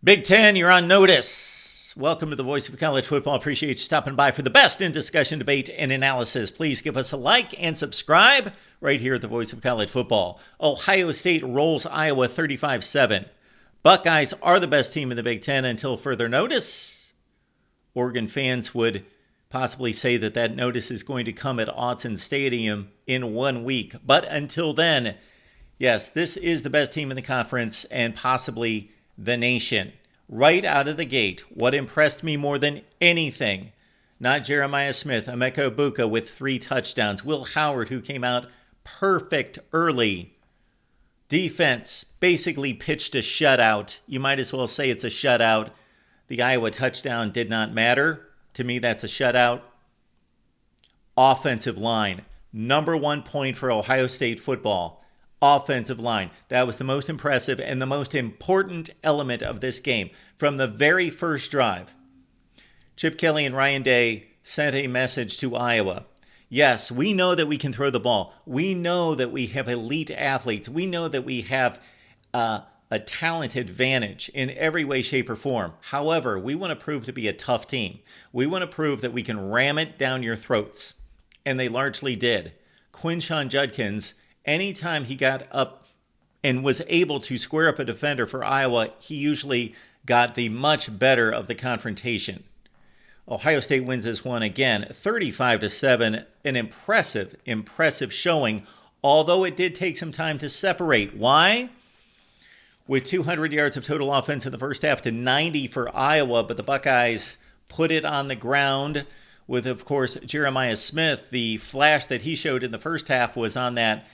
Big Ten, you're on notice. Welcome to the Voice of College Football. Appreciate you stopping by for the best in discussion, debate, and analysis. Please give us a like and subscribe right here at the Voice of College Football. Ohio State rolls Iowa 35-7. Buckeyes are the best team in the Big Ten until further notice. Oregon fans would possibly say that notice is going to come at Autzen Stadium in 1 week. But until then, yes, this is the best team in the conference and possibly the nation. Right out of the gate, what impressed me more than anything, not Jeremiah Smith, Emeka Egbuka with 3 touchdowns, Will Howard, who came out perfect early. Defense basically pitched a shutout. You might as well say it's a shutout. The Iowa touchdown did not matter. To me, that's a shutout. Offensive line, number 1 point for Ohio State football. Offensive line. That was the most impressive and the most important element of this game. From the very first drive, Chip Kelly and Ryan Day sent a message to Iowa. Yes, we know that we can throw the ball. We know that we have elite athletes. We know that we have a talent advantage in every way, shape, or form. However, we want to prove to be a tough team. We want to prove that we can ram it down your throats. And they largely did. Quinshon Judkins, anytime he got up and was able to square up a defender for Iowa, he usually got the much better of the confrontation. Ohio State wins this one again, 35-7, an impressive showing, although it did take some time to separate. Why? With 200 yards of total offense in the first half to 90 for Iowa, but the Buckeyes put it on the ground with, of course, Jeremiah Smith. The flash that he showed in the first half was on that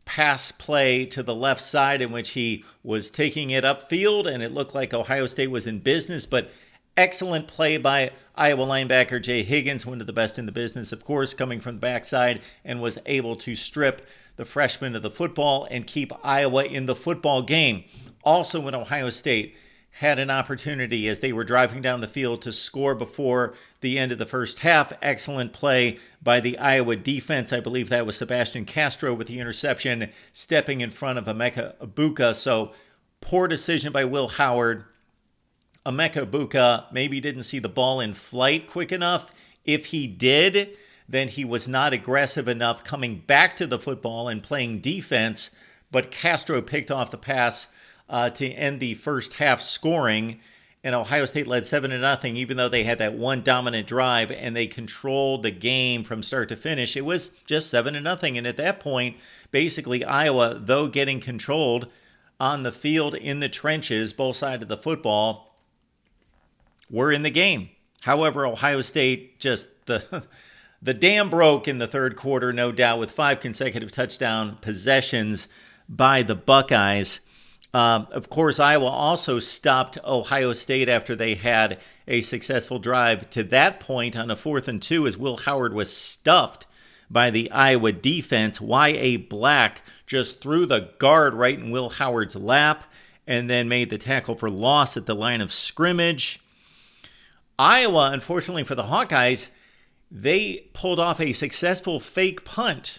pass play to the left side in which he was taking it upfield, and it looked like Ohio State was in business, but excellent play by Iowa linebacker Jay Higgins, one of the best in the business, of course, coming from the backside, and was able to strip the freshman of the football and keep Iowa in the football game. Also, when Ohio State had an opportunity as they were driving down the field to score before the end of the first half. Excellent play by the Iowa defense. I believe that was Sebastian Castro with the interception, stepping in front of Emeka Egbuka. So poor decision by Will Howard. Emeka Egbuka maybe didn't see the ball in flight quick enough. If he did, then he was not aggressive enough coming back to the football and playing defense. But Castro picked off the pass to end the first half scoring, and Ohio State led 7-0, even though they had that one dominant drive and they controlled the game from start to finish. It was just 7-0, and at that point, basically Iowa, though getting controlled on the field in the trenches, both sides of the football, were in the game. However, Ohio State just the dam broke in the third quarter, no doubt, with 5 consecutive touchdown possessions by the Buckeyes. Of course, Iowa also stopped Ohio State after they had a successful drive to that point on a 4th and 2 as Will Howard was stuffed by the Iowa defense. Y.A. Black just threw the guard right in Will Howard's lap and then made the tackle for loss at the line of scrimmage. Iowa, unfortunately for the Hawkeyes, they pulled off a successful fake punt.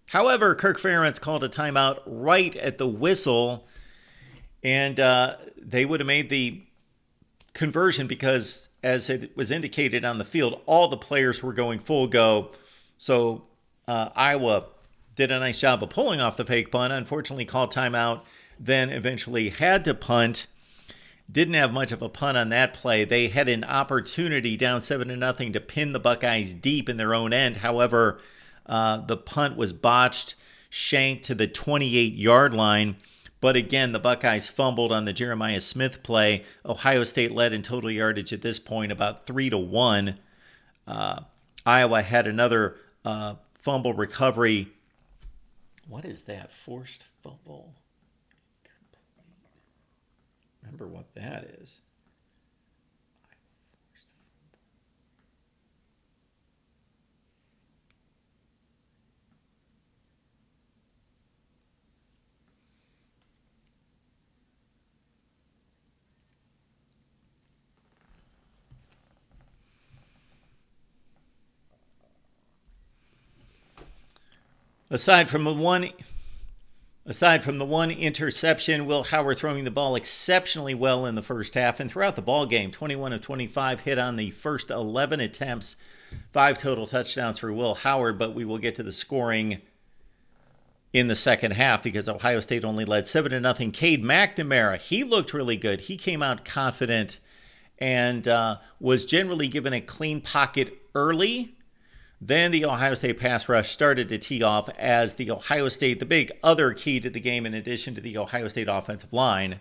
However, Kirk Ferentz called a timeout right at the whistle, and they would have made the conversion because, as it was indicated on the field, all the players were going full go. So Iowa did a nice job of pulling off the fake punt. Unfortunately, called timeout, then eventually had to punt. Didn't have much of a punt on that play. They had an opportunity down 7-0 to pin the Buckeyes deep in their own end. However, the punt was botched, shanked to the 28-yard line. But again, the Buckeyes fumbled on the Jeremiah Smith play. Ohio State led in total yardage at this point, about 3-1. Iowa had another fumble recovery. What is that? Forced fumble? Remember what that is. Aside from the one Aside from the one interception, Will Howard throwing the ball exceptionally well in the first half and throughout the ball game. 21 of 25 hit on the first 11 attempts, 5 total touchdowns for Will Howard, but we will get to the scoring in the second half because Ohio State only led 7-0. Cade McNamara, he looked really good. He came out confident and was generally given a clean pocket early. Then the Ohio State pass rush started to tee off as the big other key to the game in addition to the Ohio State offensive line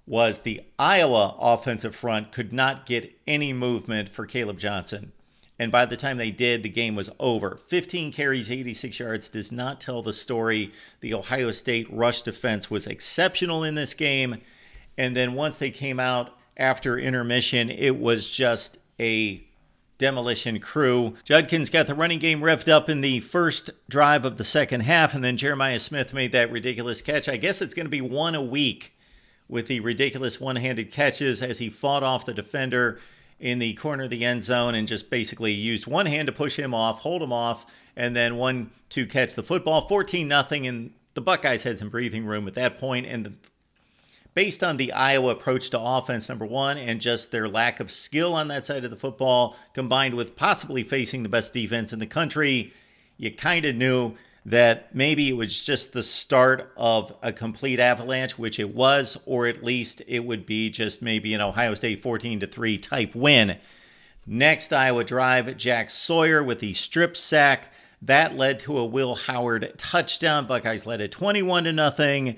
was the Iowa offensive front could not get any movement for Caleb Johnson. And by the time they did, the game was over. 15 carries, 86 yards does not tell the story. The Ohio State rush defense was exceptional in this game. And then once they came out after intermission, it was just a demolition crew. Judkins got the running game revved up in the first drive of the second half, and then Jeremiah Smith made that ridiculous catch. I guess it's going to be one a week with the ridiculous one-handed catches as he fought off the defender in the corner of the end zone and just basically used one hand to push him off, hold him off, and then one to catch the football. 14-0, and the Buckeyes had some breathing room at that point, and based on the Iowa approach to offense, number one, and just their lack of skill on that side of the football, combined with possibly facing the best defense in the country, you kind of knew that maybe it was just the start of a complete avalanche, which it was, or at least it would be just maybe an Ohio State 14-3 type win. Next Iowa drive, Jack Sawyer with the strip sack. That led to a Will Howard touchdown. Buckeyes led it 21-0.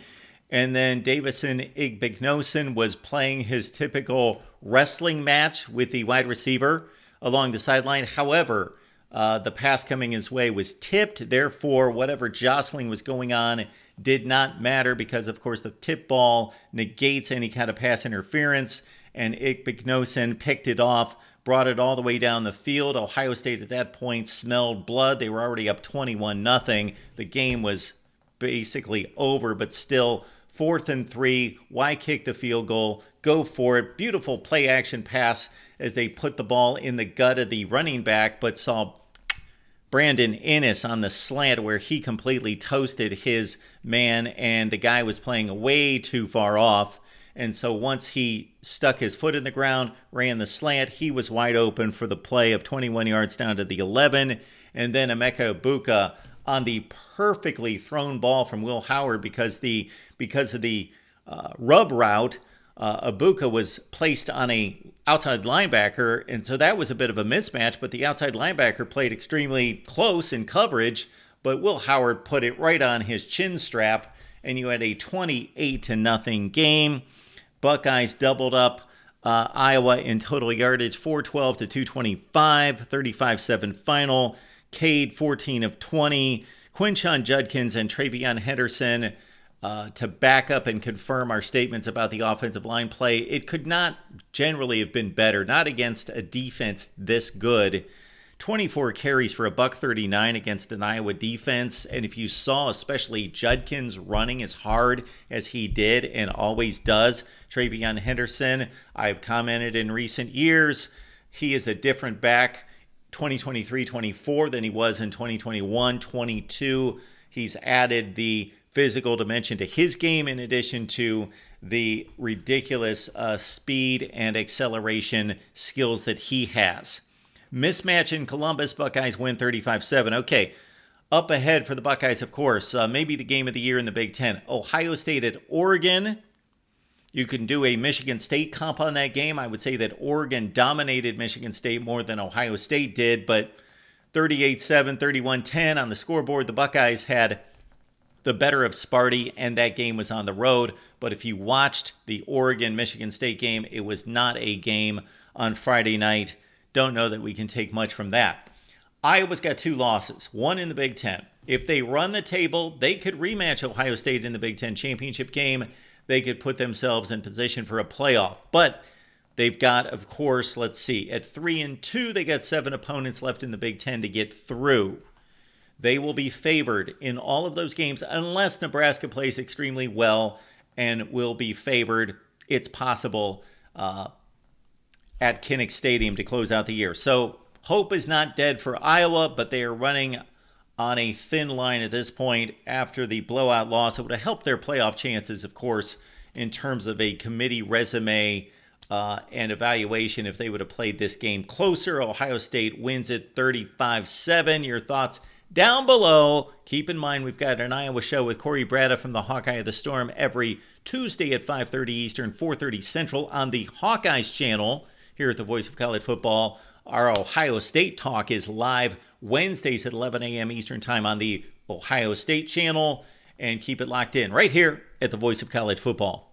And then Davison Igbinosun was playing his typical wrestling match with the wide receiver along the sideline. However, the pass coming his way was tipped. Therefore, whatever jostling was going on did not matter because, of course, the tip ball negates any kind of pass interference. And Igbinosun picked it off, brought it all the way down the field. Ohio State at that point smelled blood. They were already up 21-0. The game was basically over, but still 4th and 3. Why kick the field goal? Go for it. Beautiful play action pass as they put the ball in the gut of the running back, but saw Brandon Innes on the slant where he completely toasted his man, and the guy was playing way too far off. And so once he stuck his foot in the ground, ran the slant, he was wide open for the play of 21 yards down to the 11. And then Emeka Egbuka on the perfectly thrown ball from Will Howard because of the rub route, Egbuka was placed on a outside linebacker, and so that was a bit of a mismatch, but the outside linebacker played extremely close in coverage, but Will Howard put it right on his chin strap, and you had a 28-0 game. Buckeyes doubled up Iowa in total yardage, 412 to 225, 35-7 final. Cade, 14 of 20. Quinshon Judkins and Travion Henderson to back up and confirm our statements about the offensive line play. It could not generally have been better, not against a defense this good. 24 carries for $139 against an Iowa defense. And if you saw especially Judkins running as hard as he did and always does, Travion Henderson, I've commented in recent years, he is a different back 2023-24 than he was in 2021-22. He's added the physical dimension to his game in addition to the ridiculous speed and acceleration skills that he has. Mismatch in Columbus, Buckeyes win 35-7. Okay, up ahead for the Buckeyes, of course, maybe the game of the year in the Big Ten. Ohio State at Oregon. You can do a Michigan State comp on that game. I would say that Oregon dominated Michigan State more than Ohio State did, but 38-7, 31-10 on the scoreboard. The Buckeyes had the better of Sparty, and that game was on the road. But if you watched the Oregon-Michigan State game, it was not a game on Friday night. Don't know that we can take much from that. Iowa's got 2 losses, one in the Big Ten. If they run the table, they could rematch Ohio State in the Big Ten championship game. They could put themselves in position for a playoff. But they've got, of course, let's see, at 3-2, they got 7 opponents left in the Big Ten to get through. They will be favored in all of those games unless Nebraska plays extremely well and will be favored, it's possible, at Kinnick Stadium to close out the year. So hope is not dead for Iowa, but they are running on a thin line at this point after the blowout loss. It would have helped their playoff chances, of course, in terms of a committee resume and evaluation if they would have played this game closer. Ohio State wins it 35-7. Your thoughts down below. Keep in mind, we've got an Iowa show with Corey Brada from the Hawkeye of the Storm every Tuesday at 5:30 Eastern, 4:30 Central on the Hawkeyes channel here at the Voice of College Football. Our Ohio State talk is live Wednesdays at 11 a.m. Eastern Time on the Ohio State channel. And keep it locked in right here at the Voice of College Football.